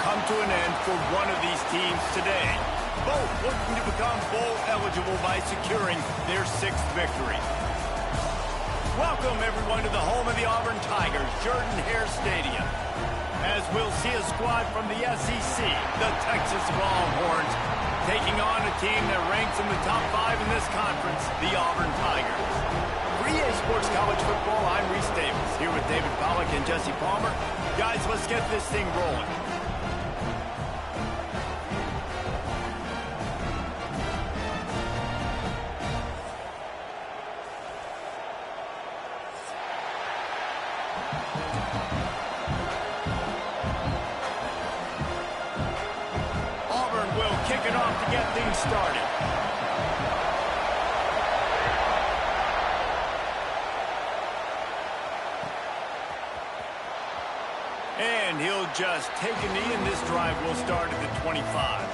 come to an end for one of these teams today. Both looking to become bowl eligible by securing their 6th victory. Welcome, everyone, to the home of the Auburn Tigers, Jordan-Hare Stadium. As we'll see a squad from the SEC, the Texas Longhorns, taking on a team that ranks in the top 5 in this conference, the Auburn Tigers. For EA Sports College Football, I'm Reese Davis, here with David Pollack and Jesse Palmer. Guys, let's get this thing rolling. Auburn will kick it off to get things started. And he'll just take a knee, and this drive will start at the 25.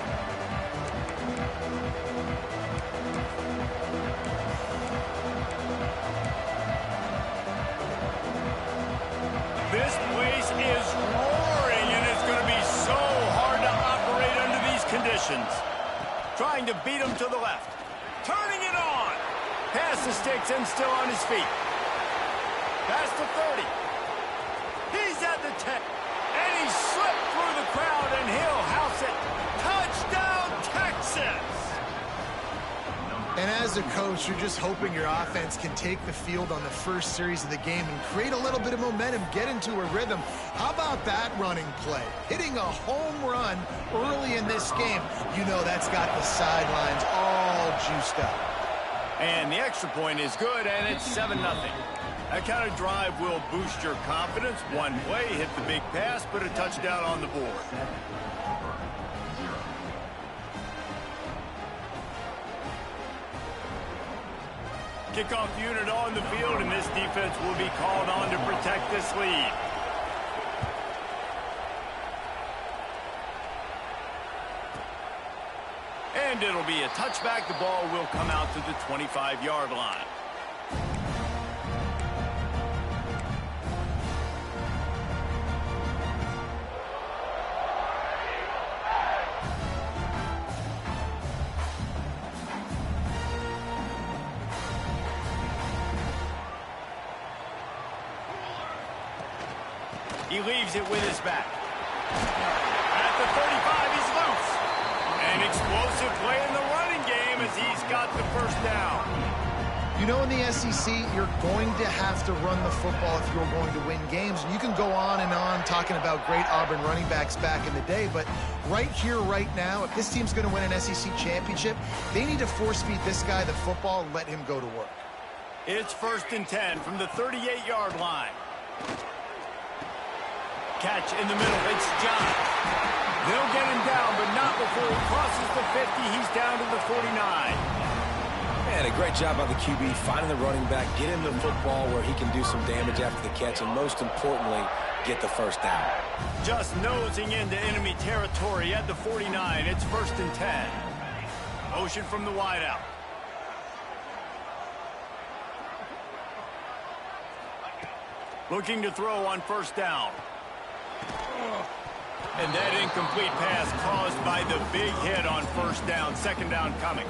This place is roaring, and it's going to be so hard to operate under these conditions. Trying to beat him to the left. Turning it on. Past the sticks and still on his feet. Past the 30. He's at the 10. And he slipped through the crowd, and he'll house it. Touchdown, Texas! And as a coach, you're just hoping your offense can take the field on the first series of the game and create a little bit of momentum, get into a rhythm. How about that running play? Hitting a home run early in this game. You know that's got the sidelines all juiced up. And the extra point is good, and it's 7-0. That kind of drive will boost your confidence. One play, hit the big pass, put a touchdown on the board. Kickoff unit on the field, and this defense will be called on to protect this lead. And it'll be a touchback. The ball will come out to the 25-yard line. He leaves it with his back. At the 35, he's loose. An explosive play in the running game as he's got the first down. You know, in the SEC, you're going to have to run the football if you're going to win games. And you can go on and on talking about great Auburn running backs back in the day, but right here, right now, if this team's going to win an SEC championship, they need to force-feed this guy the football and let him go to work. It's 1st and 10 from the 38-yard line. Catch in the middle, it's John. They'll get him down, but not before he crosses the 50. He's down to the 49. Man, a great job by the QB, finding the running back, get him the football where he can do some damage after the catch, and most importantly, get the first down. Just nosing into enemy territory at the 49. It's 1st and 10. Motion from the wideout. Looking to throw on 1st down. And that incomplete pass caused by the big hit on 1st down. 2nd down coming.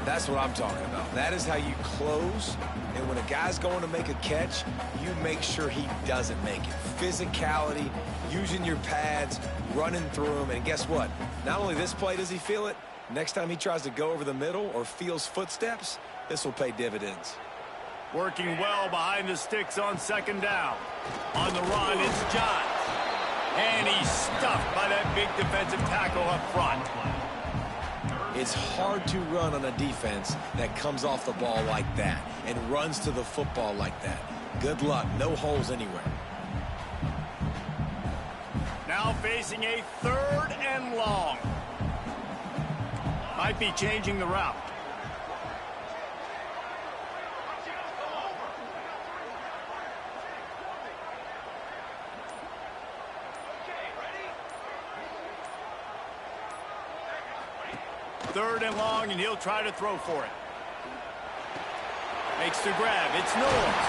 That's what I'm talking about. That is how you close. And when a guy's going to make a catch, you make sure he doesn't make it. Physicality, using your pads, running through him. And guess what? Not only this play does he feel it, next time he tries to go over the middle or feels footsteps, this will pay dividends. Working well behind the sticks on 2nd down. On the run, it's John. And he's stuffed by that big defensive tackle up front. It's hard to run on a defense that comes off the ball like that and runs to the football like that. Good luck. No holes anywhere. Now facing a 3rd and long. Might be changing the route. Third and long, and he'll try to throw for it. Makes the grab. It's Knowles.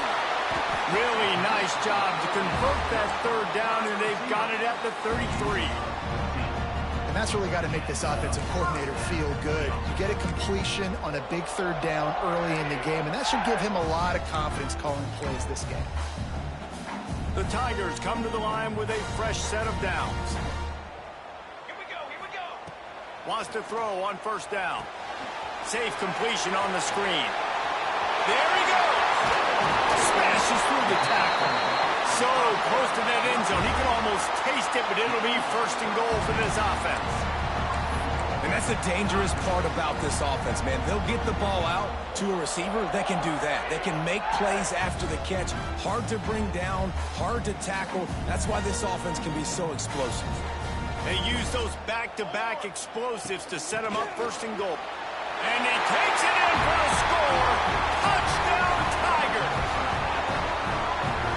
Really nice job to convert that 3rd down, and they've got it at the 33. And that's really got to make this offensive coordinator feel good. You get a completion on a big third down early in the game, and that should give him a lot of confidence calling plays this game. The Tigers come to the line with a fresh set of downs. Here we go. Wants to throw on first down. Safe completion on the screen. There he goes. Smashes through the tackle. So close to that end zone. He can almost taste it, but it'll be first and goal for this offense. And that's the dangerous part about this offense, man. They'll get the ball out to a receiver. They can do that. They can make plays after the catch. Hard to bring down, hard to tackle. That's why this offense can be so explosive. They use those back-to-back explosives to set them up first and goal. And he takes it in for the score. Touchdown, Tigers.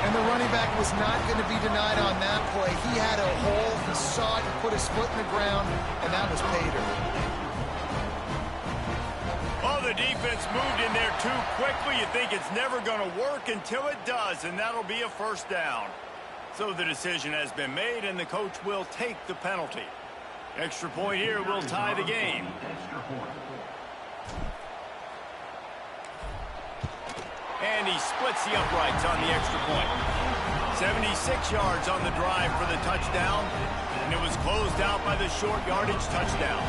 And the running back was not going to be denied on that play. He had a hole, he saw it, he put his foot in the ground, and that was pay dirt. Oh, the defense moved in there too quickly. You think it's never going to work until it does, and that'll be a first down. So the decision has been made, and the coach will take the penalty. Extra point here will tie the game. And he splits the uprights on the extra point. 76 yards on the drive for the touchdown, and it was closed out by the short yardage touchdown.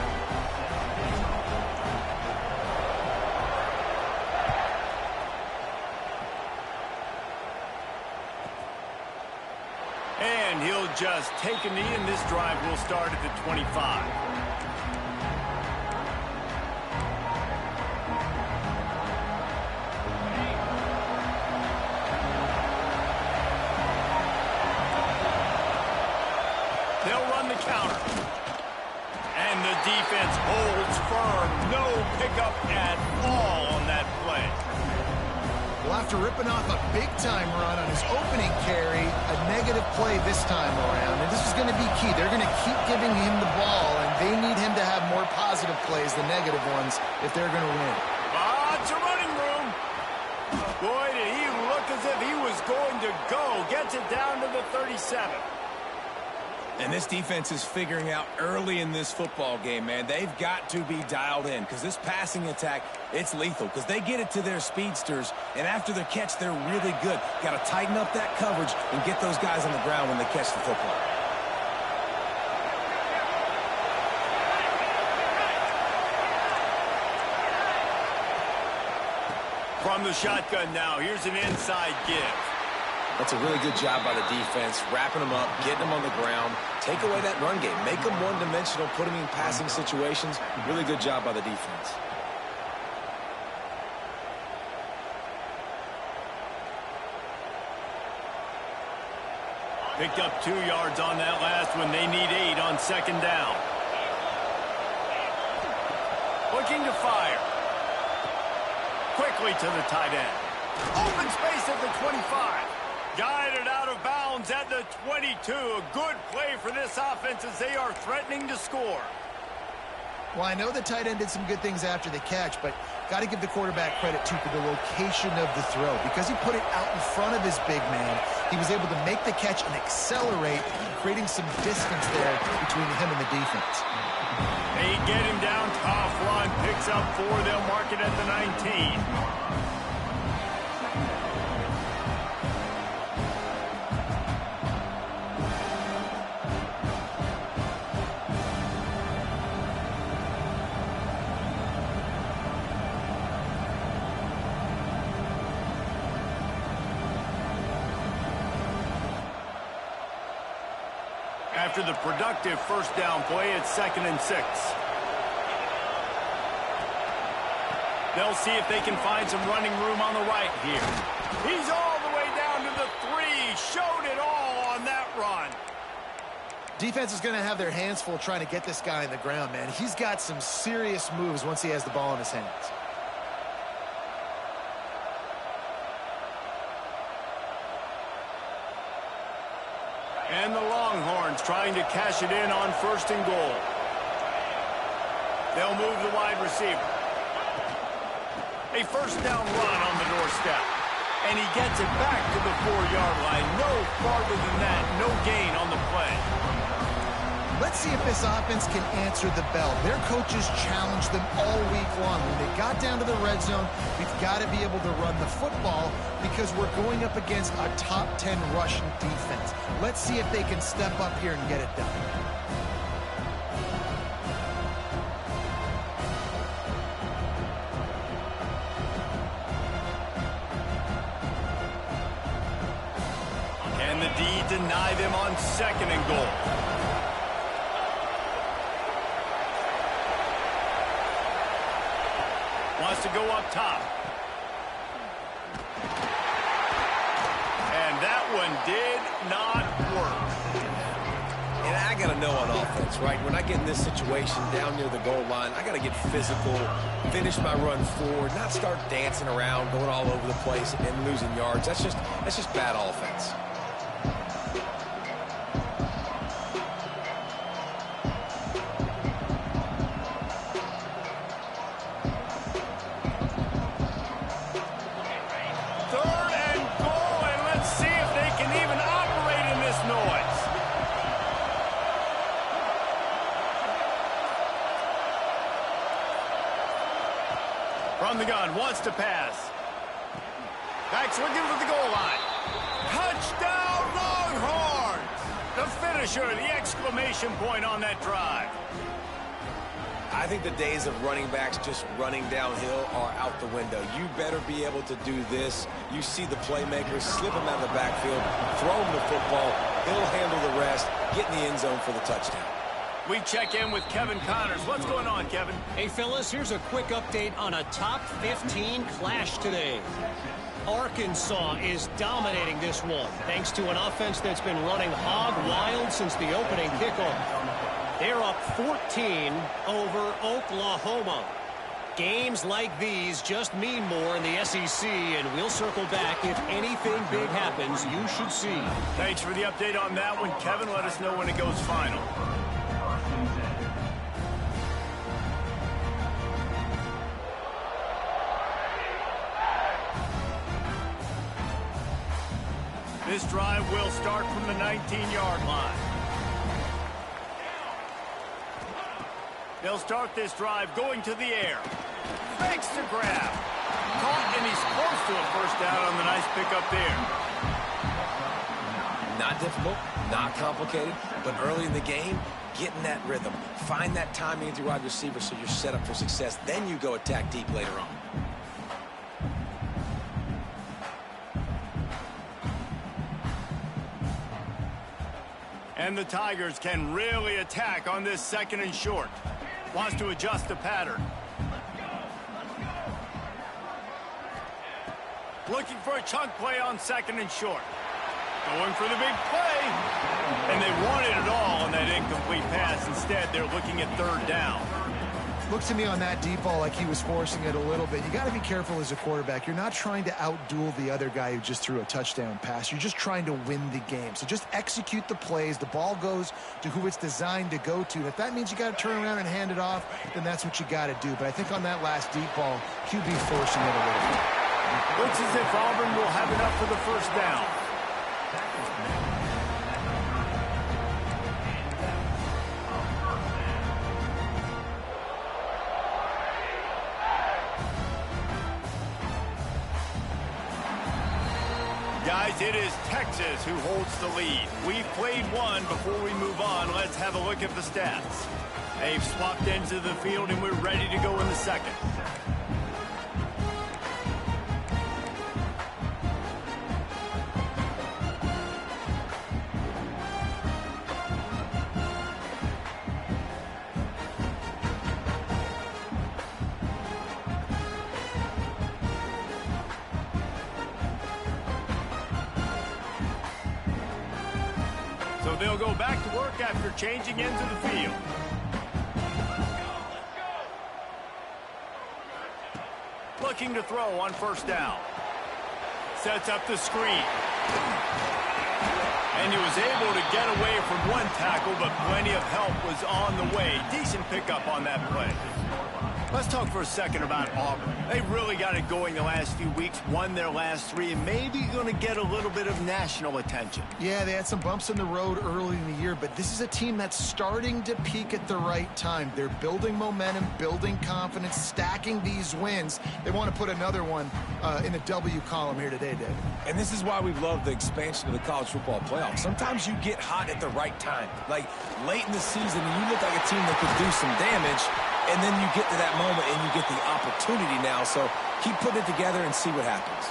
And he'll just take a knee, and this drive will start at the 25. They'll run the counter. And the defense holds firm. No pickup at all on that play. Well, after ripping off a big-time run on his opening carry, a negative play this time around. And this is going to be key. They're going to keep giving him the ball, and they need him to have more positive plays than negative ones if they're going to win. Lots of running room. Boy, did he look as if he was going to go. Gets it down to the 37. And this defense is figuring out early in this football game, man. They've got to be dialed in because this passing attack, it's lethal because they get it to their speedsters, and after the catch, they're really good. Got to tighten up that coverage and get those guys on the ground when they catch the football. From the shotgun now, here's an inside give. That's a really good job by the defense, wrapping them up, getting them on the ground, take away that run game, make them one-dimensional, put them in passing situations. Really good job by the defense. Picked up 2 yards on that last one. They need 8 on second down. Looking to fire. Quickly to the tight end. Open space at the 25. Guided out of bounds at the 22. A good play for this offense as they are threatening to score. Well, I know the tight end did some good things after the catch, but got to give the quarterback credit, too, for the location of the throw. Because he put it out in front of his big man, he was able to make the catch and accelerate, creating some distance there between him and the defense. They get him down. Tough run. Picks up 4. They'll mark it at the 19. After the productive first down play, it's 2nd and 6. They'll see if they can find some running room on the right here. He's all the way down to the 3. Showed it all on that run. Defense is going to have their hands full trying to get this guy on the ground, man. He's got some serious moves once he has the ball in his hands. And the Longhorns trying to cash it in on 1st and goal. They'll move the wide receiver. A first down run on the doorstep. And he gets it back to the 4-yard line. No farther than that. No gain on the play. Let's see if this offense can answer the bell. Their coaches challenged them all week long. When they got down to the red zone, we've got to be able to run the football because we're going up against a top 10 rushing defense. Let's see if they can step up here and get it done. Can the D deny them on 2nd and goal? Wants to go up top. And that one did not work. And I got to know on offense, right? When I get in this situation down near the goal line, I got to get physical, finish my run forward, not start dancing around, going all over the place and losing yards. That's just bad offense. From the gun, wants to pass. Back swinging for the goal line. Touchdown, Longhorns! The finisher, the exclamation point on that drive. I think the days of running backs just running downhill are out the window. You better be able to do this. You see the playmakers, slip him out of the backfield, throw him the football, he'll handle the rest, get in the end zone for the touchdown. We check in with Kevin Connors. What's going on, Kevin? Hey, fellas, here's a quick update on a top 15 clash today. Arkansas is dominating this one, thanks to an offense that's been running hog wild since the opening kickoff. They're up 14 over Oklahoma. Games like these just mean more in the SEC, and we'll circle back if anything big happens you should see. Thanks for the update on that one, Kevin. Let us know when it goes final. This drive will start from the 19-yard line. They'll start this drive going to the air. Fakes the grab. Caught, and he's close to a first down on the nice pickup there. Not difficult, not complicated, but early in the game, get in that rhythm. Find that timing with your wide receiver so you're set up for success. Then you go attack deep later on. And the Tigers can really attack on this 2nd and short. Wants to adjust the pattern. Looking for a chunk play on 2nd and short. Going for the big play. And they wanted it all on that incomplete pass. Instead, they're looking at 3rd down. Looks to me on that deep ball like he was forcing it a little bit. You got to be careful as a quarterback. You're not trying to outduel the other guy who just threw a touchdown pass. You're just trying to win the game. So just execute the plays. The ball goes to who it's designed to go to. And if that means you got to turn around and hand it off, then that's what you got to do. But I think on that last deep ball, QB forcing it a little bit. Looks as if Auburn will have enough for the first down. Guys, it is Texas who holds the lead. We've played one. Before we move on, let's have a look at the stats. They've swapped ends of the field, and we're ready to go in the 2nd. So they'll go back to work after changing into the field. Looking to throw on 1st down. Sets up the screen. And he was able to get away from one tackle, but plenty of help was on the way. Decent pickup on that play. Let's talk for a second about Auburn. They really got it going the last few weeks, won their last 3, and maybe going to get a little bit of national attention. Yeah, they had some bumps in the road early in the year, but this is a team that's starting to peak at the right time. They're building momentum, building confidence, stacking these wins. They want to put another one in the W column here today, David. And this is why we love the expansion of the college football playoffs. Sometimes you get hot at the right time. Like late in the season, and you look like a team that could do some damage, and then you get to that moment and you get the opportunity now. So keep putting it together and see what happens.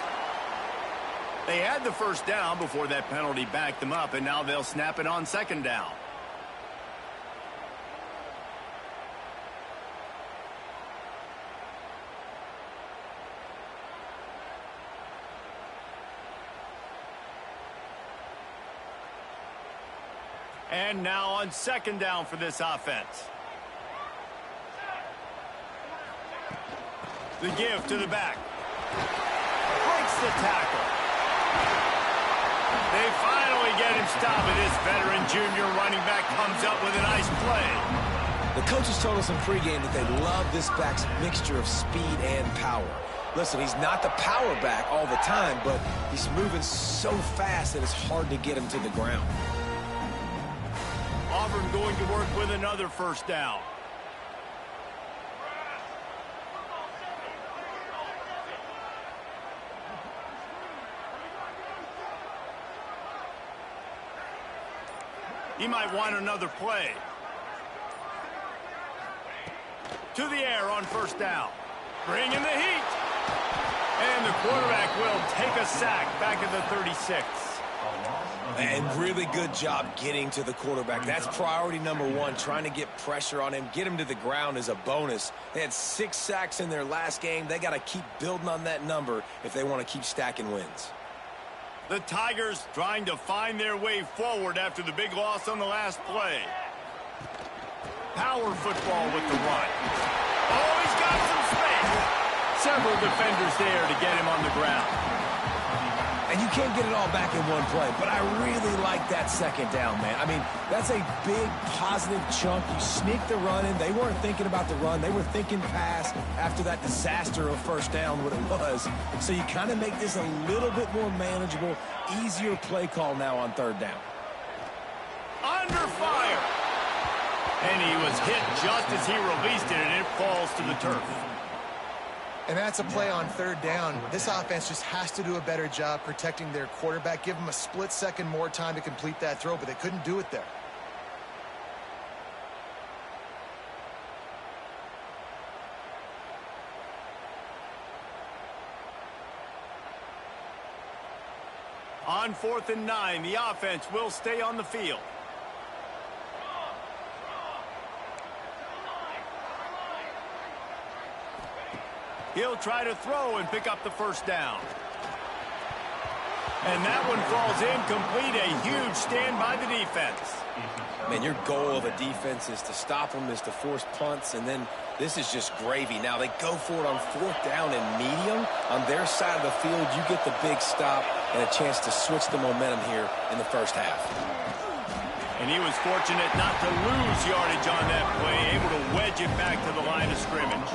They had the first down before that penalty backed them up, and now they'll snap it on second down. And now on second down for this offense. The give to the back. Breaks the tackle. They finally get him stopped, and this veteran junior running back comes up with a nice play. The coaches told us in pregame that they love this back's mixture of speed and power. Listen, he's not the power back all the time, but he's moving so fast that it's hard to get him to the ground. Auburn going to work with another first down. He might want another play. To the air on first down. Bringing the heat. And the quarterback will take a sack back at the 36. And really good job getting to the quarterback. That's priority number 1, trying to get pressure on him. Get him to the ground is a bonus. They had 6 sacks in their last game. They got to keep building on that number if they want to keep stacking wins. The Tigers trying to find their way forward after the big loss on the last play. Power football with the run. Oh, he's got some space. Several defenders there to get him on the ground. And you can't get it all back in one play, but I really like that second down, man. I mean, that's a big positive chunk. You sneak the run in. They weren't thinking about the run. They were thinking pass after that disaster of first down, what it was. So you kind of make this a little bit more manageable, easier play call now on third down. Under fire. And he was hit just as he released it, and it falls to the turf. And that's a play on third down. This offense just has to do a better job protecting their quarterback. Give them a split second more time to complete that throw, but they couldn't do it there. On 4th and 9, the offense will stay on the field. He'll try to throw and pick up the first down. And that one falls incomplete. A huge stand by the defense. Man, your goal of a defense is to stop them, is to force punts, and then this is just gravy. Now they go for it on 4th down and medium. On their side of the field, you get the big stop and a chance to switch the momentum here in the first half. And he was fortunate not to lose yardage on that play, able to wedge it back to the line of scrimmage.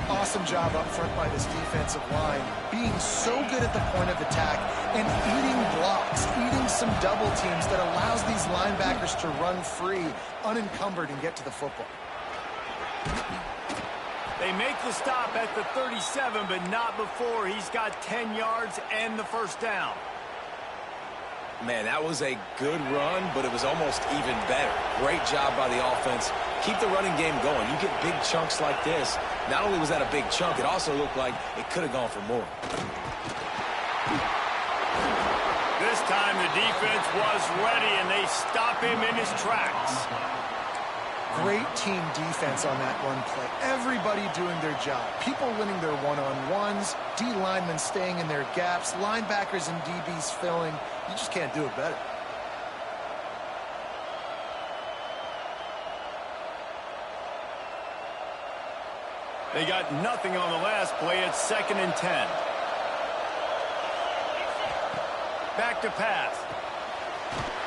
Awesome job up front by this defensive line, being so good at the point of attack and eating blocks, eating some double teams that allows these linebackers to run free, unencumbered, and get to the football. They make the stop at the 37, but not before he's got 10 yards and the first down. Man, that was a good run, but it was almost even better. Great job by the offense. Keep the running game going. You get big chunks like this. Not only was that a big chunk, it also looked like it could have gone for more. This time the defense was ready, and they stop him in his tracks. Great team defense on that run play. Everybody doing their job. People winning their one-on-ones, D linemen staying in their gaps, linebackers and DBs filling. You just can't do it better. They got nothing on the last play. It's 2nd and 10. Back to pass.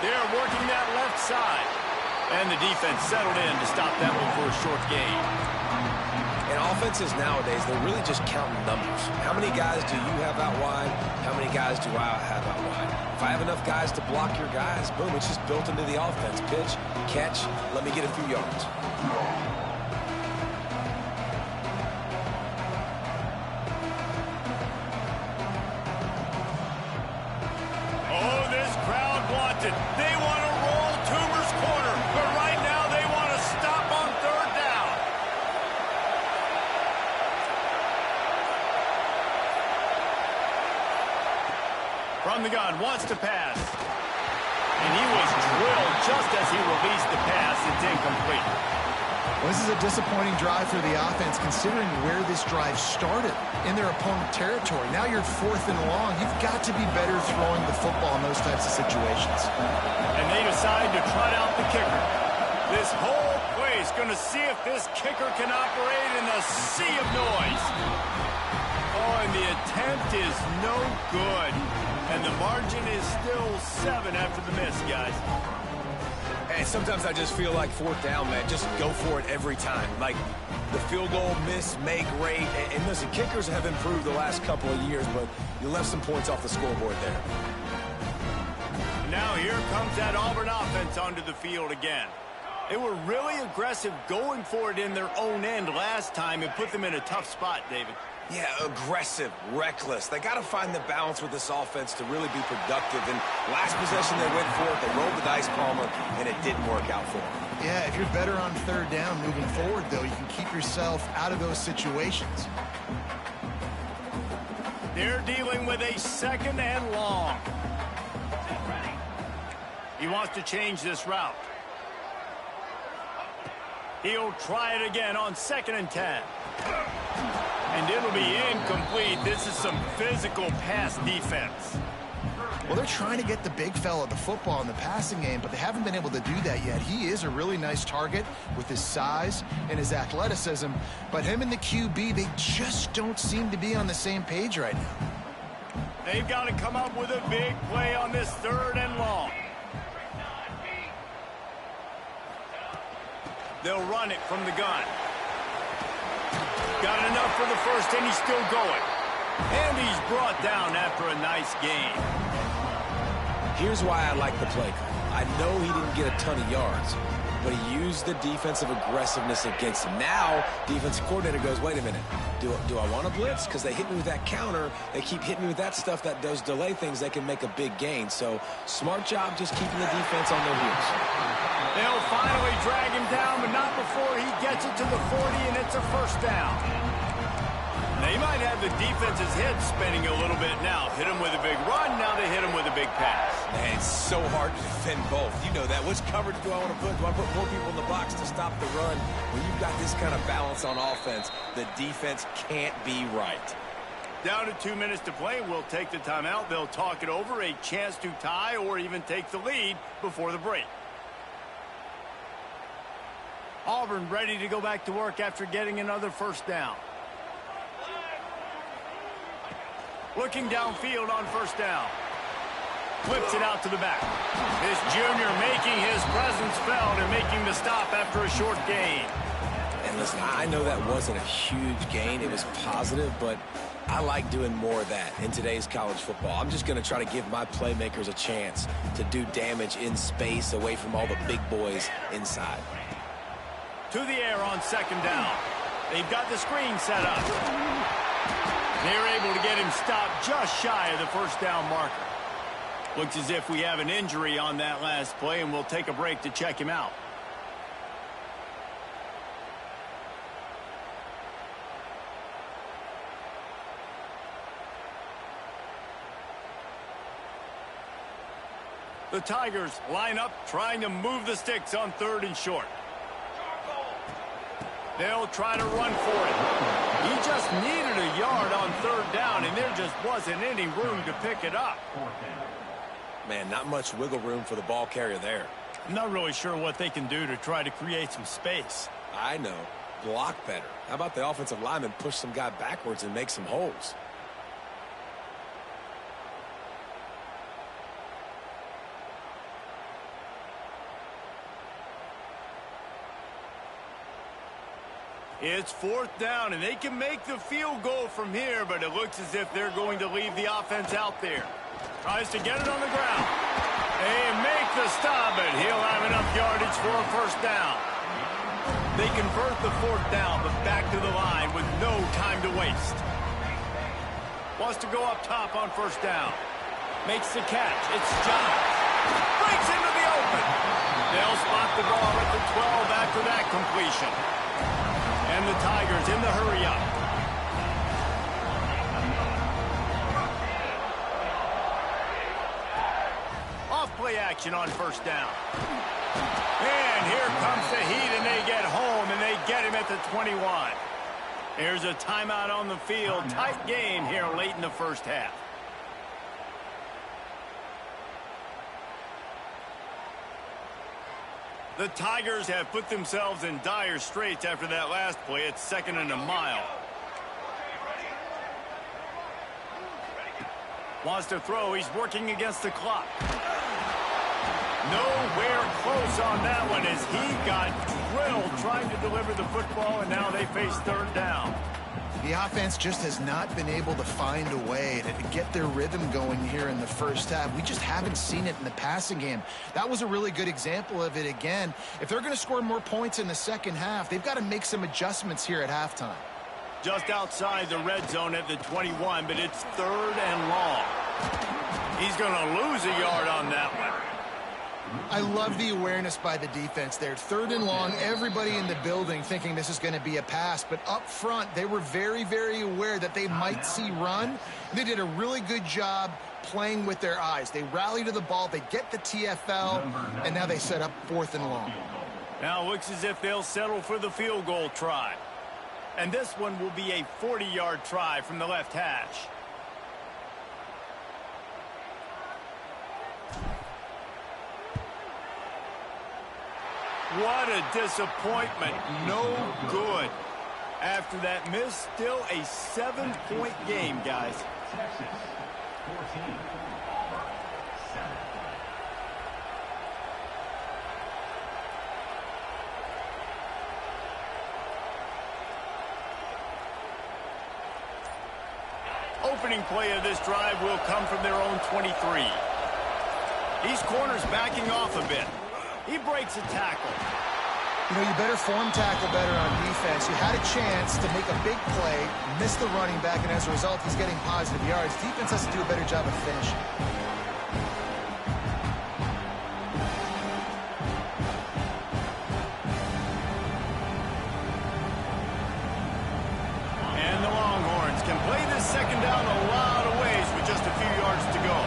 They're working that left side. And the defense settled in to stop that one for a short gain. And offenses nowadays, they're really just counting numbers. How many guys do you have out wide? How many guys do I have out wide? If I have enough guys to block your guys, boom, it's just built into the offense. Pitch, catch, let me get a few yards. Oh, this crowd wants it. They want to roll Toomer's corner, but right now they want to stop on third down. From the gun, wants to pass. And he was drilled just as he released the pass. It's incomplete. Well, this is a disappointing drive for the offense, considering where this drive started in their opponent territory. Now you're 4th and long. You've got to be better throwing the football in those types of situations. And they decide to trot out the kicker. This whole place going to see if this kicker can operate in the sea of noise. Oh, and the attempt is no good. And the margin is still 7 after the miss, guys. And sometimes I just feel like 4th down, man. Just go for it every time. Like the field goal, miss, make, rate. And listen, kickers have improved the last couple of years, but you left some points off the scoreboard there. Now here comes that Auburn offense onto the field again. They were really aggressive going for it in their own end last time and put them in a tough spot, David. Yeah, aggressive, reckless. They got to find the balance with this offense to really be productive. And last possession they went for it, they rolled the dice, Palmer, and it didn't work out for them. Yeah, if you're better on 3rd down moving forward, though, you can keep yourself out of those situations. They're dealing with a 2nd and long. He wants to change this route. He'll try it again on 2nd and 10. And it'll be incomplete. This is some physical pass defense. Well, they're trying to get the big fella the football in the passing game, but they haven't been able to do that yet. He is a really nice target with his size and his athleticism, but him and the QB, they just don't seem to be on the same page right now. They've got to come up with a big play on this 3rd and long. They'll run it from the gun. Got enough for the first, and he's still going. And he's brought down after a nice gain. Here's why I like the play call. I know he didn't get a ton of yards, but he used the defensive aggressiveness against him. Now, defensive coordinator goes, wait a minute, do I want to blitz? Because they hit me with that counter. They keep hitting me with that stuff that does delay things. They can make a big gain. So, smart job just keeping the defense on their heels. They'll finally drag him down, but not before he gets it to the 40, and it's a 1st down. They might have the defense's head spinning a little bit now. Hit him with a big run, now they hit him with a big pass. Man, it's so hard to defend both. You know that. Which coverage do I want to put? Do I put more people in the box to stop the run? When you've got this kind of balance on offense, the defense can't be right. Down to 2 minutes to play. We'll take the timeout. They'll talk it over. A chance to tie or even take the lead before the break. Auburn ready to go back to work after getting another 1st down. Looking downfield on 1st down. Whips it out to the back. This junior making his presence felt and making the stop after a short gain. And listen, I know that wasn't a huge gain. It was positive, but I like doing more of that in today's college football. I'm just going to try to give my playmakers a chance to do damage in space away from all the big boys inside. To the air on 2nd down. They've got the screen set up. They're able to get him stopped just shy of the 1st down marker. Looks as if we have an injury on that last play, and we'll take a break to check him out. The Tigers line up, trying to move the sticks on 3rd and short. They'll try to run for it. He just needed a yard on 3rd down, and there just wasn't any room to pick it up. Man, not much wiggle room for the ball carrier there. I'm not really sure what they can do to try to create some space. I know. Block better. How about the offensive lineman push some guy backwards and make some holes? It's 4th down, and they can make the field goal from here, but it looks as if they're going to leave the offense out there. Tries to get it on the ground. They make the stop, but he'll have enough yardage for a 1st down. They convert the 4th down, but back to the line with no time to waste. Wants to go up top on 1st down. Makes the catch. It's Johns. Breaks into the open. They'll spot the ball at the 12 after that completion. And the Tigers in the hurry-up. Off-play action on 1st down. And here comes the heat, and they get home, and they get him at the 21. Here's a timeout on the field. Tight game here late in the 1st half. The Tigers have put themselves in dire straits after that last play. It's 2nd and a mile. Wants to throw. He's working against the clock. Nowhere close on that one as he got drilled trying to deliver the football, and now they face 3rd down. The offense just has not been able to find a way to get their rhythm going here in the 1st half. We just haven't seen it in the passing game. That was a really good example of it again. If they're going to score more points in the 2nd half, they've got to make some adjustments here at halftime. Just outside the red zone at the 21, but it's 3rd and long. He's going to lose a yard on that one. I love the awareness by the defense there. 3rd and long, everybody in the building thinking this is going to be a pass, but up front, they were very, very aware that they might see run. They did a really good job playing with their eyes. They rally to the ball, they get the TFL, and now they set up 4th and long. Now it looks as if they'll settle for the field goal try. And this one will be a 40-yard try from the left hash. What a disappointment. No good. After that miss, still a 7-point game, guys. Opening play of this drive will come from their own 23. These corners backing off a bit. He breaks a tackle. You know, you better form tackle better on defense. You had a chance to make a big play, missed the running back, and as a result, he's getting positive yards. Defense has to do a better job of finishing. And the Longhorns can play this 2nd down a lot of ways with just a few yards to go.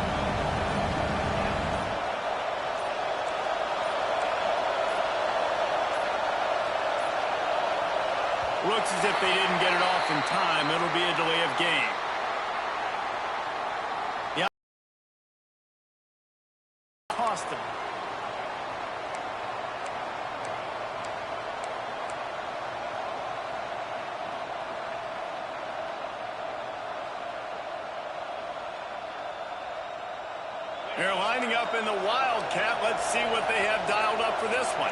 Looks as if they didn't get it off in time. It'll be a delay of game. Yeah. Cost them. They're lining up in the Wildcat. Let's see what they have dialed up for this one.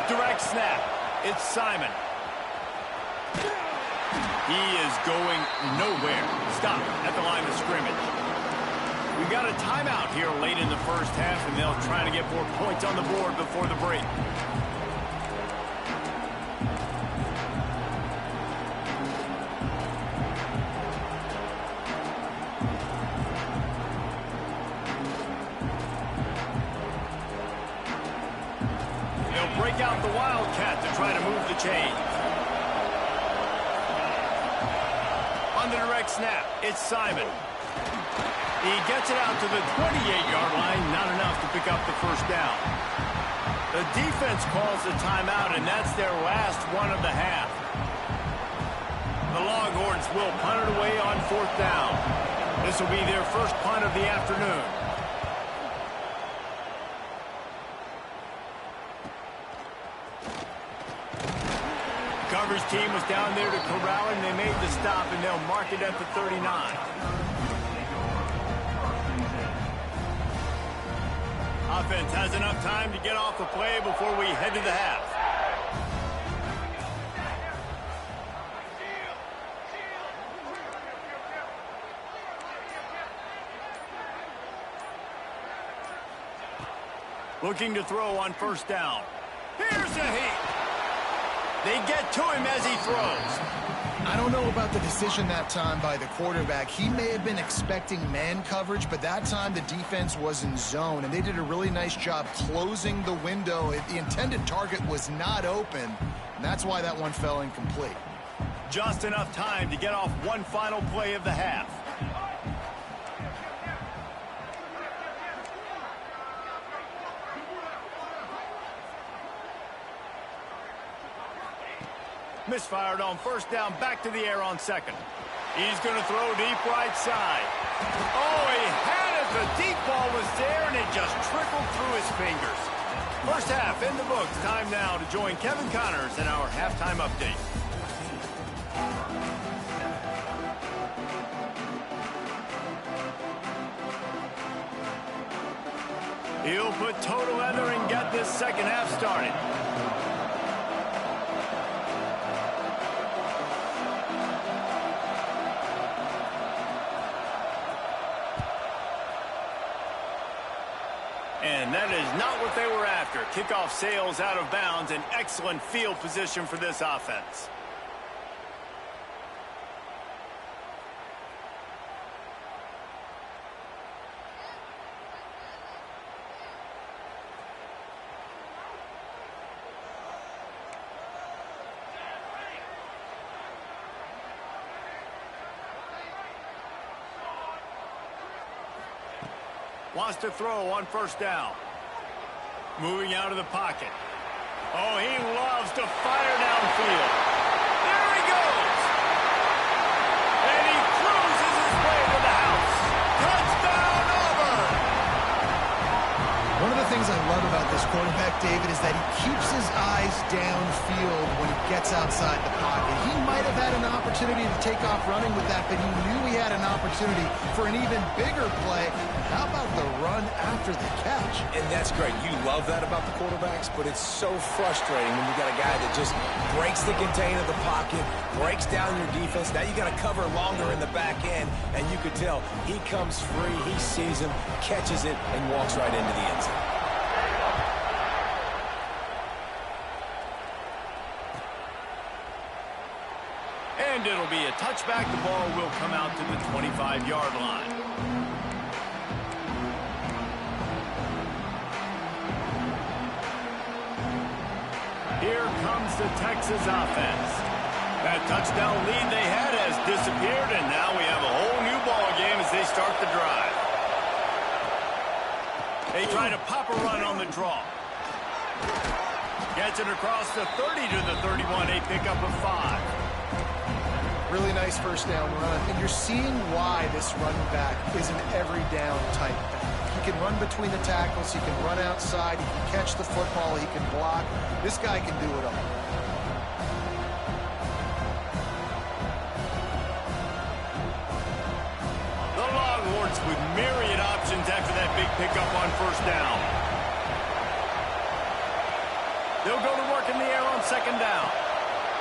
Direct snap. It's Simon. He is going nowhere. Stop at the line of scrimmage. We've got a timeout here late in the 1st half, and they'll try to get more points on the board before the break. Break out the Wildcat to try to move the chains. On the direct snap, it's Simon. He gets it out to the 28-yard line, not enough to pick up the 1st down. The defense calls a timeout, and that's their last one of the half. The Longhorns will punt it away on 4th down. This will be their first punt of the afternoon. Coverage team was down there to corral him. They made the stop, and they'll mark it at the 39. Offense has enough time to get off the play before we head to the half. Looking to throw on first down. Here's a heat. They get to him as he throws. I don't know about the decision that time by the quarterback. He may have been expecting man coverage, but that time the defense was in zone, and they did a really nice job closing the window. The intended target was not open, and that's why that one fell incomplete. Just enough time to get off one final play of the half. Misfired on first down, back to the air on second. He's going to throw deep right side. Oh, he had it. The deep ball was there, and it just trickled through his fingers. First half in the books. Time now to join Kevin Connors in our halftime update. He'll put total leather and get this second half started. And that is not what they were after. Kickoff sails out of bounds. An excellent field position for this offense. Wants to throw on first down. Moving out of the pocket. Oh, he loves to fire downfield. There he goes. And he cruises his way to the house. Touchdown, Auburn. One of the things I love about this quarterback, David, is that he keeps his eyes downfield when he gets outside the pocket. He might have had an opportunity to take off running with that, but he knew he had an opportunity for an even bigger play. How about the run after the catch? And that's great. You love that about the quarterbacks, but it's so frustrating when you got a guy that just breaks the contain of the pocket, breaks down your defense. Now you got to cover longer in the back end, and you could tell he comes free, he sees him, catches it, and walks right into the end zone. And it'll be a touchback. The ball will come out to the 25-yard line. Here comes the Texas offense. That touchdown lead they had has disappeared, and now we have a whole new ball game as they start the drive. They try to pop a run on the draw. Gets it across the 30 to the 31. A pickup of 5. Really nice first down run, and you're seeing why this running back is an every down type back. He can run between the tackles, he can run outside, he can catch the football, he can block. This guy can do it all. The Longhorns with myriad options after that big pickup on first down. They'll go to work in the air on second down.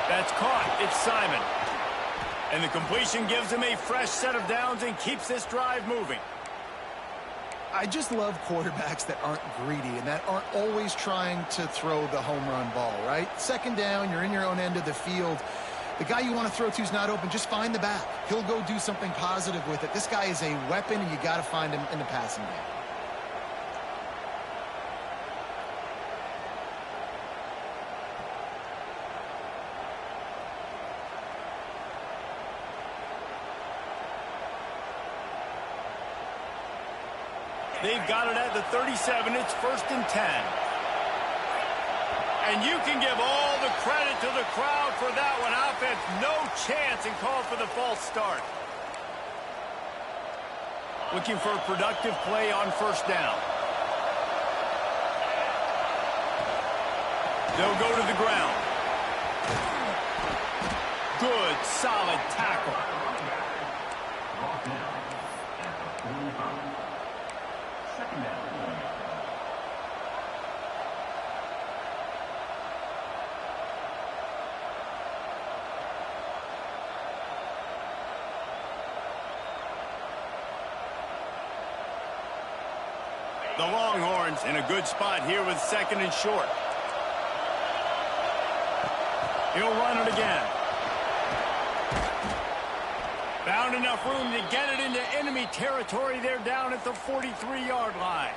That's caught. It's Simon. And the completion gives him a fresh set of downs and keeps this drive moving. I just love quarterbacks that aren't greedy and that aren't always trying to throw the home run ball, right? Second down, you're in your own end of the field. The guy you want to throw to is not open. Just find the back. He'll go do something positive with it. This guy is a weapon, and you got to find him in the passing game. They've got it at the 37. It's 1st and 10. And you can give all the credit to the crowd for that one. Offense, no chance, and call for the false start. Looking for a productive play on first down. They'll go to the ground. Good, solid tackle. The Longhorns in a good spot here with 2nd and short. He'll run it again. Found enough room to get it into enemy territory. They're down at the 43-yard line.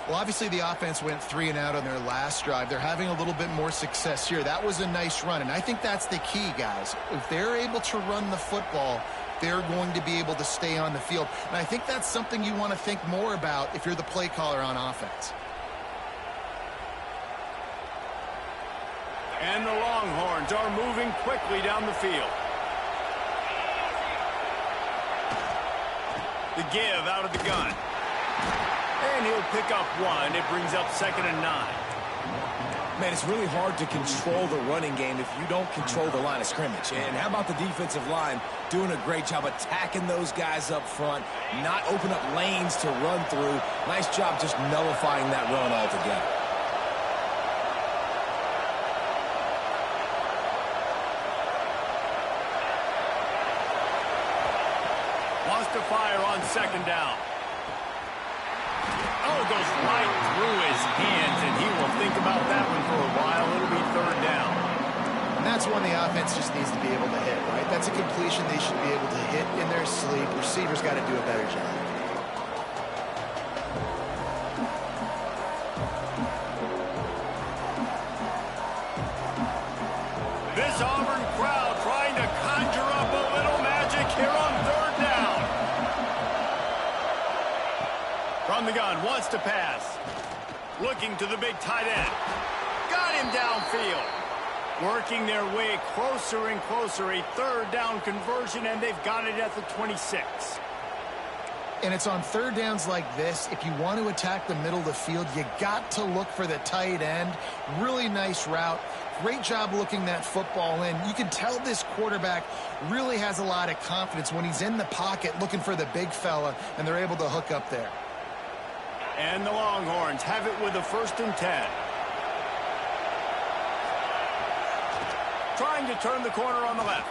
Well, obviously the offense went 3 and out on their last drive. They're having a little bit more success here. That was a nice run, and I think that's the key, guys. If they're able to run the football, they're going to be able to stay on the field. And I think that's something you want to think more about if you're the play caller on offense. And the Longhorns are moving quickly down the field. The give out of the gun. And he'll pick up 1. It brings up 2nd and 9. Man, it's really hard to control the running game if you don't control the line of scrimmage. And how about the defensive line doing a great job attacking those guys up front, not open up lanes to run through. Nice job just nullifying that run altogether. Wants to fire on 2nd down. Oh, it goes right through his hands, and he will think about that one for a while. It'll be 3rd down. And that's one the offense just needs to be able to hit, right? That's a completion they should be able to hit in their sleep. Receivers got to do a better job. This Auburn crowd trying to conjure up a little magic here on 3rd down. From the gun, wants to pass. Looking to the big tight end. Got him downfield. Working their way closer and closer. A 3rd down conversion, and they've got it at the 26. And it's on 3rd downs like this. If you want to attack the middle of the field, you got to look for the tight end. Really nice route. Great job looking that football in. You can tell this quarterback really has a lot of confidence when he's in the pocket looking for the big fella, and they're able to hook up there. And the Longhorns have it with a 1st and 10. Trying to turn the corner on the left.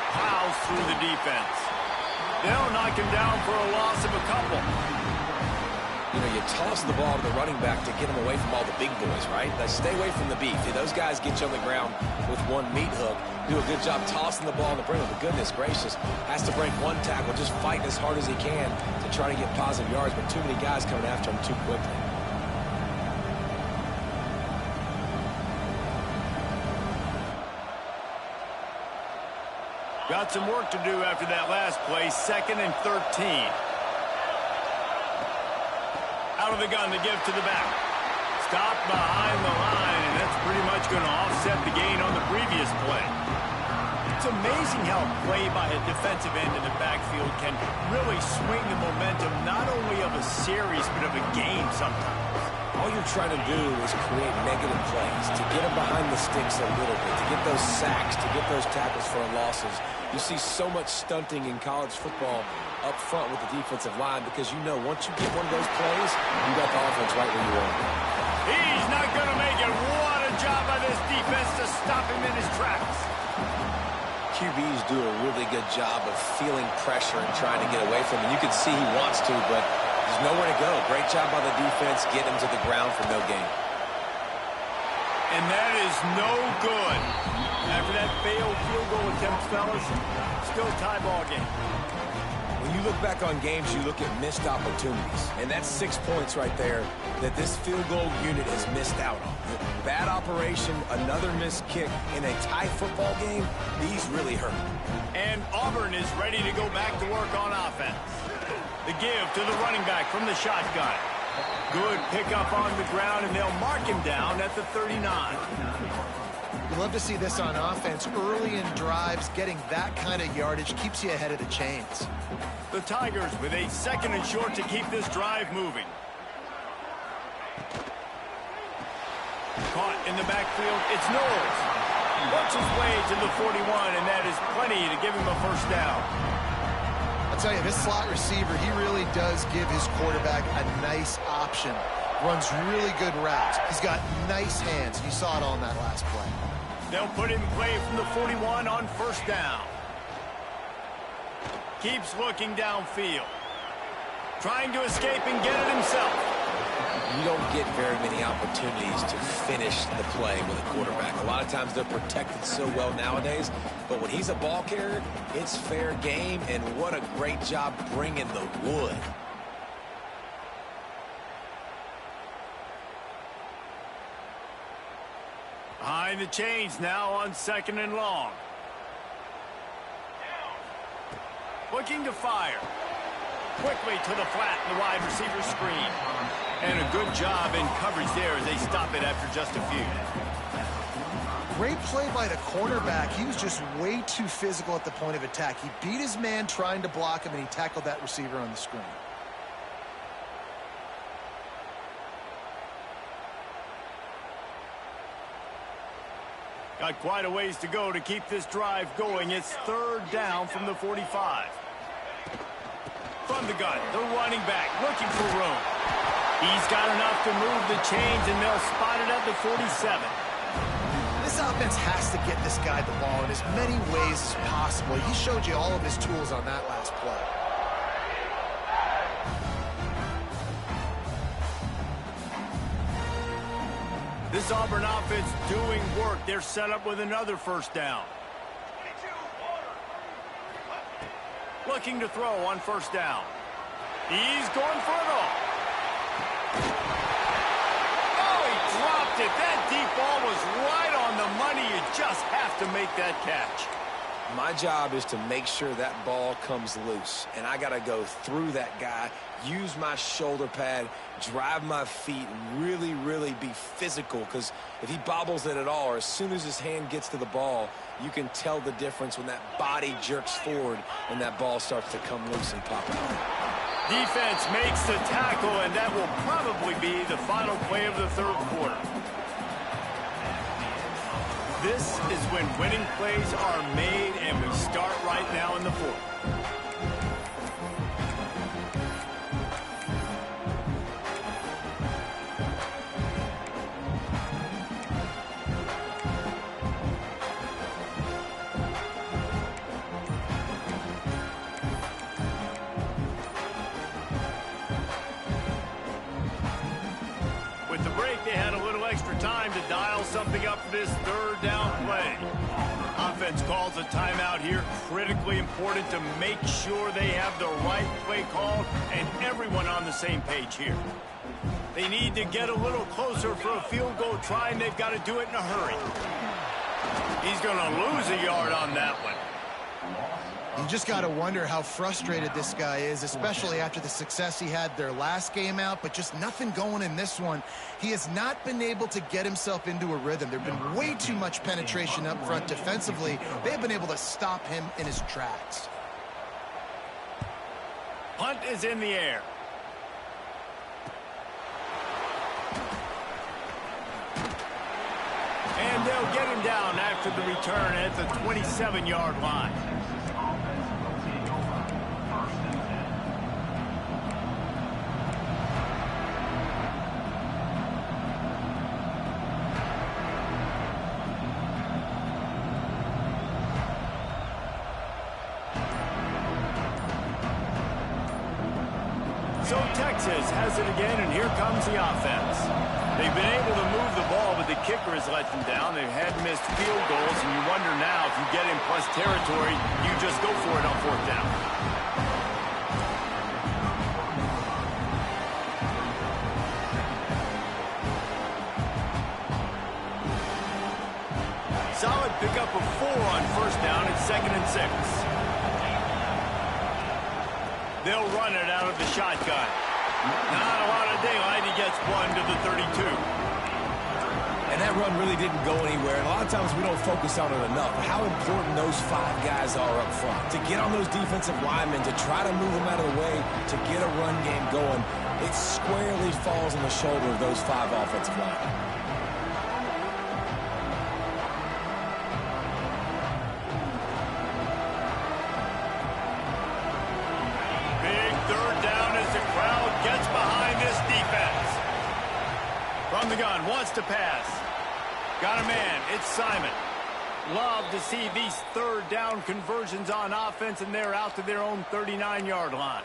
Plows through the defense. They'll knock him down for a loss of a couple. You know, you toss the ball to the running back to get him away from all the big boys, right? Like, stay away from the beef. Those guys get you on the ground with one meat hook. Do a good job tossing the ball in the brim. But goodness gracious, has to break 1 tackle, just fighting as hard as he can to try to get positive yards, but too many guys coming after him too quickly. Got some work to do after that last play. 2nd and 13. Out of the gun, the give to the back. Stopped behind the line, and that's pretty much going to offset the gain on the previous play. It's amazing how a play by a defensive end in the backfield can really swing the momentum not only of a series, but of a game sometimes. All you're trying to do is create negative plays, to get them behind the sticks a little bit, to get those sacks, to get those tackles for losses. You see so much stunting in college football up front with the defensive line because you know once you get one of those plays, you got the offense right where you want it. He's not going to make it. What a job by this defense to stop him in his tracks. QBs do a really good job of feeling pressure and trying to get away from him. You can see he wants to, but there's nowhere to go. Great job by the defense, get him to the ground for no gain. And that is no good. After that failed field goal attempt, fellas, still tie ball game. When you look back on games, you look at missed opportunities. And that's 6 points right there that this field goal unit has missed out on. Bad operation, another missed kick in a tie football game, these really hurt. And Auburn is ready to go back to work on offense. The give to the running back from the shotgun. Good pickup on the ground, and they'll mark him down at the 39. You love to see this on offense. Early in drives, getting that kind of yardage keeps you ahead of the chains. The Tigers with a 2nd and short to keep this drive moving. Caught in the backfield, it's Knowles. Works his way to the 41, and that is plenty to give him a 1st down. I'll tell you, this slot receiver, he really does give his quarterback a nice option. Runs really good routes. He's got nice hands. You saw it on that last play. They'll put him in play from the 41 on 1st down. Keeps looking downfield. Trying to escape and get it himself. You don't get very many opportunities to finish the play with a quarterback. A lot of times they're protected so well nowadays, but when he's a ball carrier, it's fair game, and what a great job bringing the wood. Behind the chains now on 2nd and long. Looking to fire. Quickly to the flat in the wide receiver screen. And a good job in coverage there as they stop it after just a few. Great play by the cornerback. He was just way too physical at the point of attack. He beat his man trying to block him, and he tackled that receiver on the screen. Got quite a ways to go to keep this drive going. It's 3rd down from the 45. From the gun, the running back looking for room. He's got enough to move the chains, and they'll spot it at the 47. This offense has to get this guy the ball in as many ways as possible. He showed you all of his tools on that last play. This Auburn offense doing work. They're set up with another 1st down. Looking to throw on 1st down. He's going for it all. Oh, he dropped it. That deep ball was right on the money. You just have to make that catch. My job is to make sure that ball comes loose, and I got to go through that guy, use my shoulder pad, drive my feet, and really, really be physical, because if he bobbles it at all, or as soon as his hand gets to the ball, you can tell the difference when that body jerks forward and that ball starts to come loose and pop out. Defense makes the tackle, and that will probably be the final play of the 3rd quarter. This is when winning plays are made, and we start right now in the 4th. With the break, they had a little extra time to dial something up for this 3rd down play. Offense calls a timeout here. Critically important to make sure they have the right play called and everyone on the same page here. They need to get a little closer for a field goal try, and they've got to do it in a hurry. He's going to lose a yard on that one. You just got to wonder how frustrated this guy is, especially after the success he had their last game out, but just nothing going in this one. He has not been able to get himself into a rhythm. There's been way too much penetration up front defensively. They have been able to stop him in his tracks. Punt is in the air. And they'll get him down after the return at the 27-yard line. So Texas has it again, and here comes the offense. They've been able to move the ball, but the kicker has let them down. They've had missed field goals, and you wonder now if you get in plus territory, you just go for it on 4th down. Solid pickup of 4 on 1st down and 2nd and 6. They'll run it out of the shotgun. Not a lot of daylight. He gets 1 to the 32. And that run really didn't go anywhere. And a lot of times we don't focus on it enough. How important those 5 guys are up front. To get on those defensive linemen, to try to move them out of the way, to get a run game going, it squarely falls on the shoulder of those 5 offensive linemen. From the gun, wants to pass. Got a man, it's Simon. Love to see these 3rd down conversions on offense, and they're out to their own 39-yard line.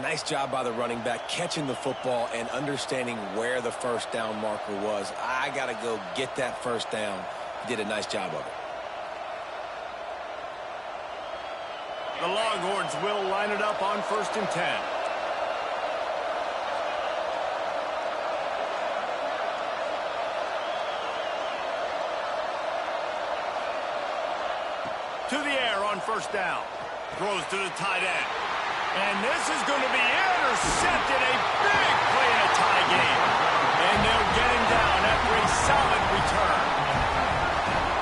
Nice job by the running back, catching the football and understanding where the first down marker was. I got to go get that first down. He did a nice job of it. The Longhorns will line it up on 1st and 10. To the air on 1st down. Throws to the tight end. And this is going to be intercepted. A big play in a tie game. And they'll get him down after a solid return.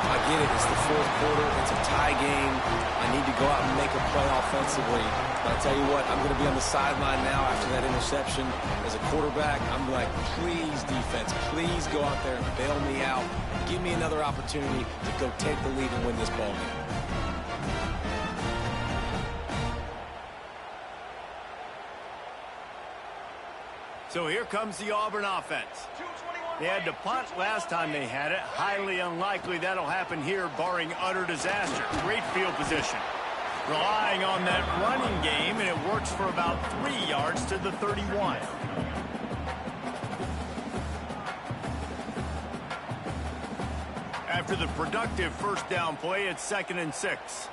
I get it. It's the 4th quarter. It's a tie game. I need to go out and make a play offensively. But I'll tell you what, I'm going to be on the sideline now after that interception. As a quarterback, I'm like, please, defense, please go out there and bail me out. Give me another opportunity to go take the lead and win this ball game. So here comes the Auburn offense. They had to punt last time they had it. Highly unlikely that'll happen here, barring utter disaster. Great field position. Relying on that running game, and it works for about 3 yards to the 31. After the productive first down play, it's 2nd and 6.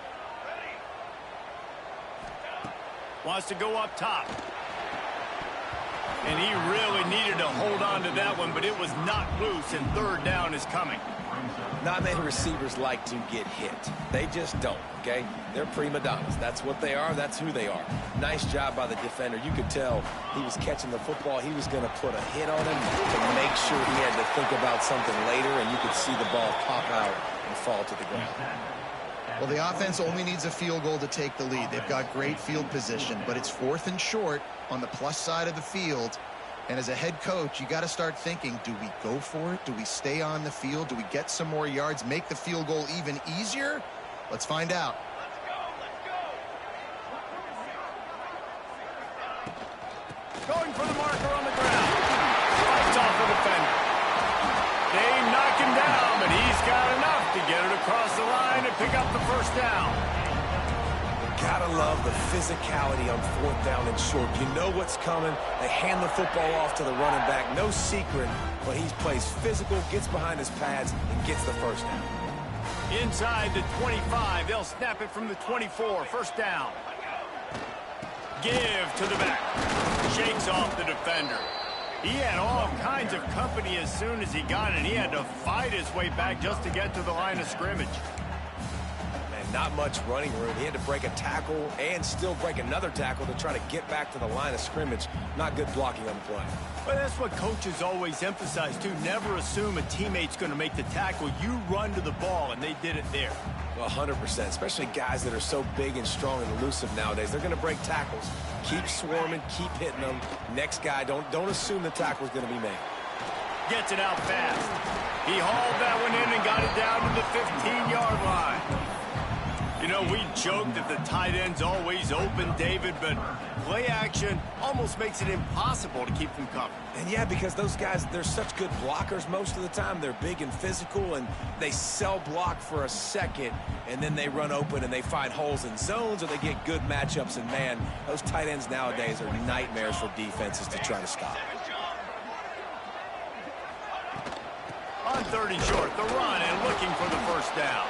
Wants to go up top. And he really needed to hold on to that one, but it was knocked loose, and 3rd down is coming. Not many receivers like to get hit. They just don't, okay? They're prima donnas. That's what they are. That's who they are. Nice job by the defender. You could tell he was catching the football. He was going to put a hit on him to make sure he had to think about something later, and you could see the ball pop out and fall to the ground. Well, the offense only needs a field goal to take the lead. They've got great field position, but it's 4th and short on the plus side of the field. And as a head coach, you got to start thinking, do we go for it? Do we stay on the field? Do we get some more yards, make the field goal even easier? Let's find out. Going for the marker on the ground. Fights off the defender. They knock him down, but he's got enough to get it across the line and pick up the first down. Gotta love the physicality on 4th down and short. You know what's coming. They hand the football off to the running back. No secret, but he plays physical, gets behind his pads, and gets the first down. Inside the 25, they'll snap it from the 24. First down. Give to the back. Shakes off the defender. He had all kinds of company as soon as he got it. He had to fight his way back just to get to the line of scrimmage. Not much running room. He had to break a tackle and still break another tackle to try to get back to the line of scrimmage. Not good blocking on the play. But that's what coaches always emphasize, too. Never assume a teammate's going to make the tackle. You run to the ball, and they did it there. Well, 100%, especially guys that are so big and strong and elusive nowadays. They're going to break tackles. Keep swarming, keep hitting them. Next guy, don't assume the tackle's going to be made. Gets it out fast. He hauled that one in and got it down to the 15-yard line. You know, we joke that the tight end's always open, David, but play action almost makes it impossible to keep them covered. And yeah, because those guys, they're such good blockers most of the time. They're big and physical, and they cell block for a second, and then they run open and they find holes in zones, or they get good matchups. And man, those tight ends nowadays are nightmares for defenses to try to stop. On 30 short, the run and looking for the first down.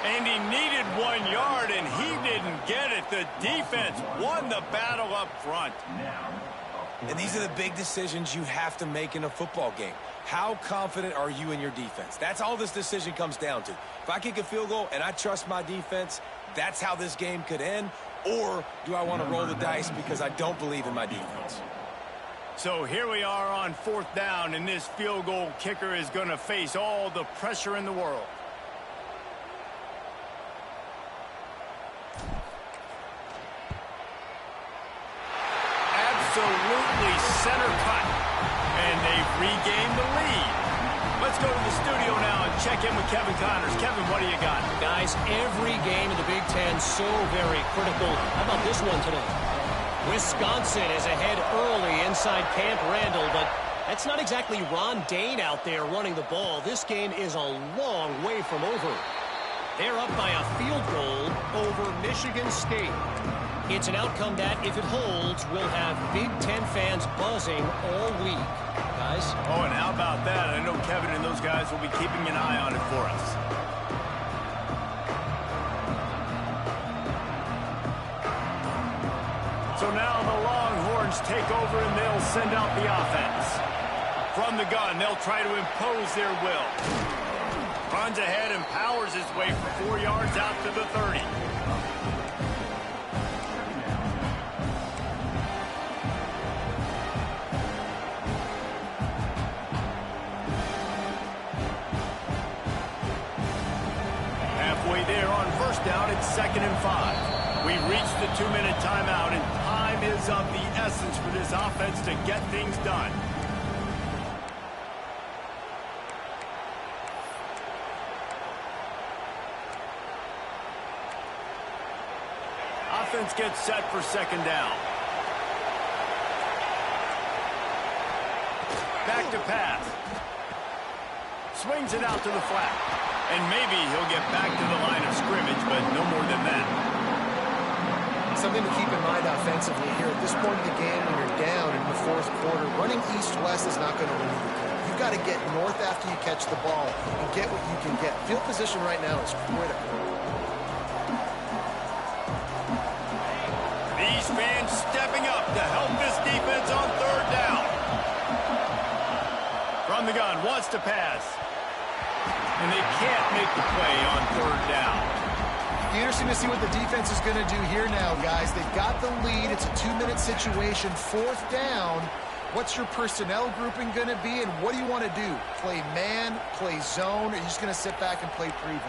And he needed 1 yard, and he didn't get it. The defense won the battle up front. And these are the big decisions you have to make in a football game. How confident are you in your defense? That's all this decision comes down to. If I kick a field goal and I trust my defense, that's how this game could end. Or do I want to roll the dice because I don't believe in my defense? So here we are on 4th down, and this field goal kicker is going to face all the pressure in the world. Absolutely center cut. And they've regained the lead. Let's go to the studio now and check in with Kevin Connors. Kevin, what do you got? Guys, every game in the Big Ten so very critical. How about this one today? Wisconsin is ahead early inside Camp Randall, but that's not exactly Ron Dane out there running the ball. This game is a long way from over. They're up by a field goal over Michigan State. It's an outcome that, if it holds, will have Big Ten fans buzzing all week. Guys? Oh, and how about that? I know Kevin and those guys will be keeping an eye on it for us. So now the Longhorns take over and they'll send out the offense. From the gun, they'll try to impose their will. Runs ahead and powers his way for 4 yards out to the 30. Halfway there on first down, it's 2nd and 5. We reached the 2-minute timeout, and time is of the essence for this offense to get things done. Offense gets set for 2nd down. Back to pass. Swings it out to the flat. And maybe he'll get back to the line of scrimmage, but no more than that. Something to keep in mind offensively here. At this point in the game, when you're down in the 4th quarter, running east-west is not going to win you the game. You've got to get north after you catch the ball and get what you can get. Field position right now is critical. These fans stepping up to help this defense on 3rd down. From the gun, wants to pass. And they can't make the play on 3rd down. Interesting to see what the defense is going to do here now, guys. They've got the lead. It's a 2-minute situation. 4th down. What's your personnel grouping going to be, and what do you want to do? Play man, play zone, or are you just going to sit back and play prevent?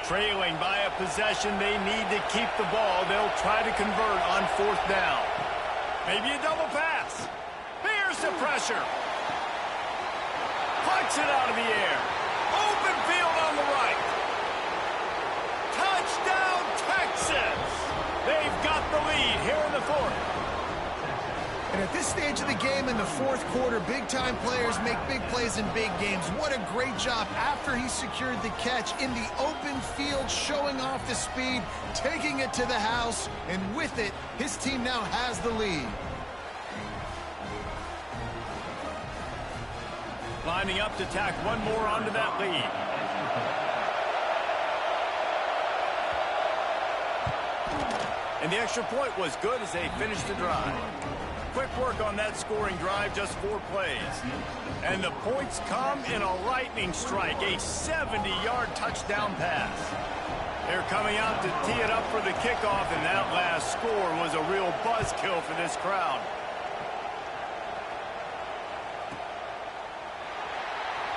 Trailing by a possession, they need to keep the ball. They'll try to convert on 4th down. Maybe a double pass. Here's the pressure. Punts it out of the air. Open field on the right. Touchdown, Texas. They've got the lead here in the 4th. And at this stage of the game in the 4th quarter, big-time players make big plays in big games. What a great job after he secured the catch in the open field, showing off the speed, taking it to the house, and with it, his team now has the lead. Lining up to tack one more onto that lead. And the extra point was good as they finished the drive. Quick work on that scoring drive, just 4 plays. And the points come in a lightning strike, a 70-yard touchdown pass. They're coming out to tee it up for the kickoff, and that last score was a real buzzkill for this crowd.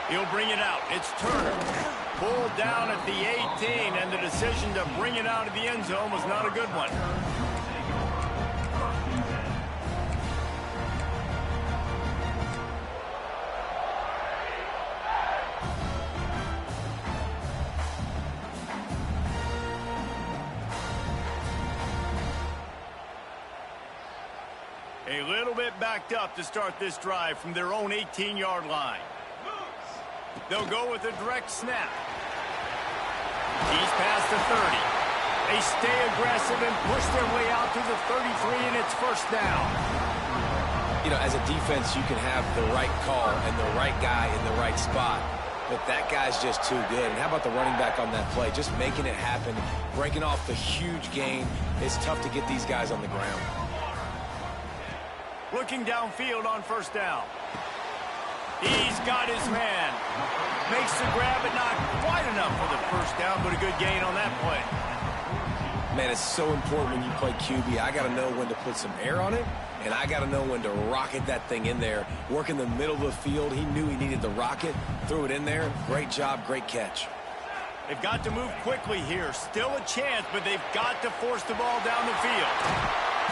He'll bring it out. It's Turner. Pulled down at the 18, and the decision to bring it out of the end zone was not a good one. A little bit backed up to start this drive from their own 18-yard line. They'll go with a direct snap. He's past the 30. They stay aggressive and push their way out to the 33, and it's 1st down. You know, as a defense, you can have the right call and the right guy in the right spot. But that guy's just too good. And how about the running back on that play? Just making it happen, breaking off the huge gain. It's tough to get these guys on the ground. Looking downfield on 1st down. He's got his man. Makes the grab, but not quite enough for the 1st down, but a good gain on that play. Man, it's so important when you play QB. I got to know when to put some air on it, and I got to know when to rocket that thing in there. Work in the middle of the field. He knew he needed the rocket, threw it in there. Great job, great catch. They've got to move quickly here. Still a chance, but they've got to force the ball down the field.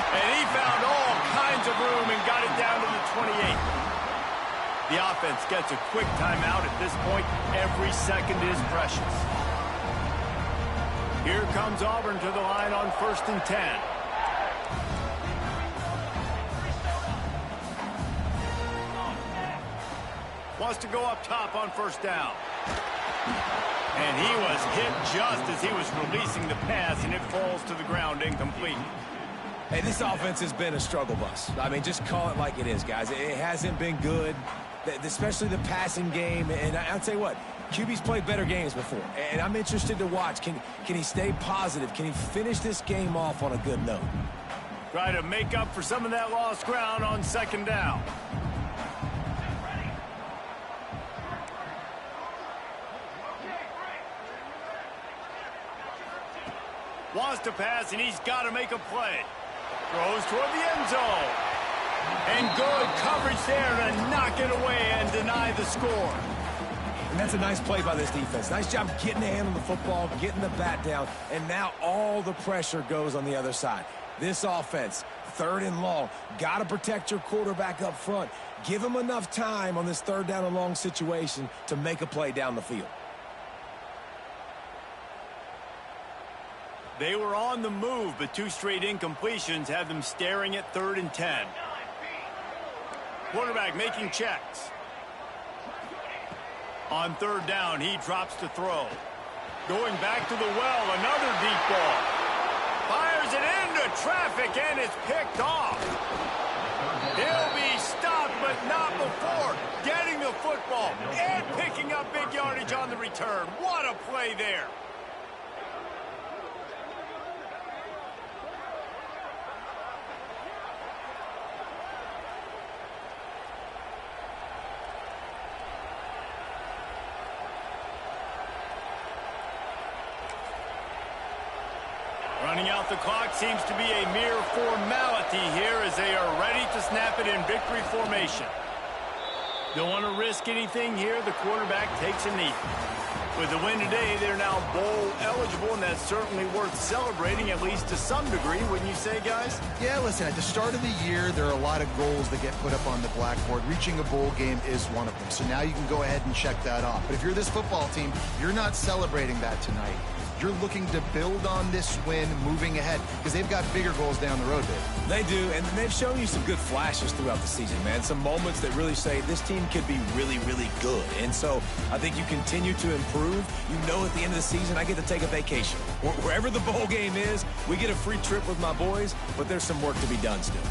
And he found all kinds of room and got it down to the 28. The offense gets a quick timeout at this point. Every second is precious. Here comes Auburn to the line on 1st and 10. Wants to go up top on 1st down. And he was hit just as he was releasing the pass, and it falls to the ground incomplete. Hey, this offense has been a struggle bus. I mean, just call it like it is, guys. It hasn't been good, especially the passing game. And I'll tell you what, QB's played better games before, and I'm interested to watch. Can he stay positive? Can he finish this game off on a good note? Try to make up for some of that lost ground on second down. Wants to pass, and he's got to make a play. Throws toward the end zone. And good coverage there to knock it away and deny the score. And that's a nice play by this defense. Nice job getting the hand on the football, getting the bat down, and now all the pressure goes on the other side. This offense, 3rd and long, got to protect your quarterback up front. Give him enough time on this 3rd down and long situation to make a play down the field. They were on the move, but 2 straight incompletions have them staring at 3rd and 10. Quarterback making checks. On 3rd down, he drops to throw. Going back to the well, another deep ball. Fires it into traffic, and it's picked off. He'll be stopped, but not before getting the football and picking up big yardage on the return. What a play there. Running out the clock seems to be a mere formality here as they are ready to snap it in victory formation. Don't want to risk anything here. The quarterback takes a knee. With the win today, they're now bowl eligible, and that's certainly worth celebrating, at least to some degree, wouldn't you say, guys? Yeah, listen, at the start of the year, there are a lot of goals that get put up on the blackboard. Reaching a bowl game is one of them. So now you can go ahead and check that off. But if you're this football team, you're not celebrating that tonight. You're looking to build on this win moving ahead because they've got bigger goals down the road, Dave. They do, and they've shown you some good flashes throughout the season, man. Some moments that really say this team could be really, really good. And so I think you continue to improve. You know at the end of the season, I get to take a vacation. Wherever the bowl game is, we get a free trip with my boys, but there's some work to be done still.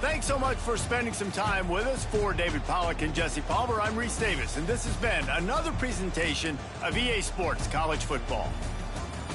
Thanks so much for spending some time with us. For David Pollack and Jesse Palmer, I'm Reese Davis, and this has been another presentation of EA Sports College Football.